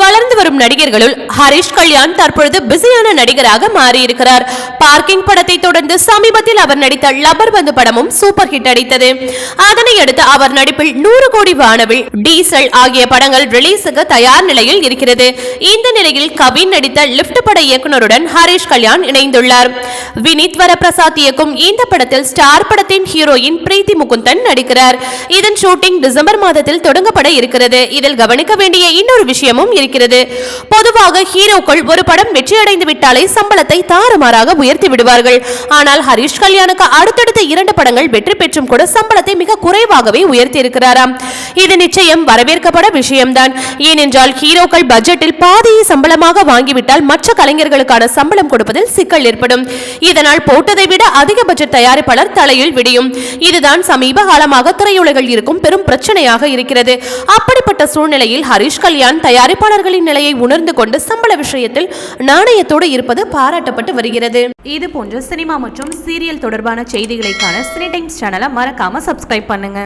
வளர்ந்து வரும் நடிகர்களுள் ஹரிஷ் கல்யாண் தற்பொழுது பிஸியான நடிகராக மாறியிருக்கிறார். பார்க்கிங் படத்தை தொடர்ந்து சமீபத்தில் அவர் நடித்த லப்பர் பந்து படமும் சூப்பர் ஹிட் அடித்தது. அதனை அடுத்து அவர் நடிப்பில் 100 கோடி வானவில், டீசல் ஆகிய படங்கள் ரிலீஸுக்கு தயார் நிலையில் இருக்கிறது. இந்த நிலையில் கவின் நடித்த லிப்ட் பட இயக்குனருடன் ஹரிஷ் கல்யாண் இணைந்துள்ளார். வினித் வரப்பிரசாத் இயக்கும் இந்த படத்தில் ஸ்டார் படத்தின் ஹீரோயின் பிரீத்தி முகுந்தன் நடிக்கிறார். இதன் ஷூட்டிங் டிசம்பர் மாதத்தில் தொடங்கப்பட இருக்கிறது. இதில் கவனிக்க வேண்டிய இன்னொரு விஷயமும் இருக்கிறது. பொதுவாக ஹீரோக்கள் ஒரு படம் வெற்றியடைந்து விட்டாலே சம்பளத்தை தாறுமாறாக உயர்த்தி விடுவார்கள். ஆனால் ஹரிஷ் கல்யாணுக்கு அடுத்தடுத்த 2 படங்கள் வெற்றி பெற்றும் கூட சம்பளத்தை மிக குறைவாகவே உயர்த்தி இருக்கிறாராம். இது நிச்சயம் வரவேற்கப்பட விஷயம்தான். ஏனென்றால் ஹீரோக்கள் பட்ஜெட்டில் பாதியை சம்பளமாக வாங்கிவிட்டால் மற்ற கலைஞர்களுக்கான சம்பளம் கொடுப்பதில் சிக்கல் ஏற்படும். இதனால் போட்டதை விட அதிக பட்ஜெட் தயாரிப்பாளர் தலையில் விடியும். இதுதான் சமீப காலமாக திரையுலகில் இருக்கும் பெரும் பிரச்சனையாக இருக்கிறது. அப்படிப்பட்ட சூழ்நிலையில் ஹரிஷ் கல்யாண் தயாரிப்பாளர்களின் நிலையை உணர்ந்து கொண்டு சம்பள விஷயத்தில் நாணயத்தோடு இருப்பது பாராட்டப்பட்டு வருகிறது. இது போன்ற சினிமா மற்றும் சீரியல் தொடர்பான செய்திகளை காண சினி டைம்ஸ் சேனலை மறக்காம சப்ஸ்கிரைப் பண்ணுங்க.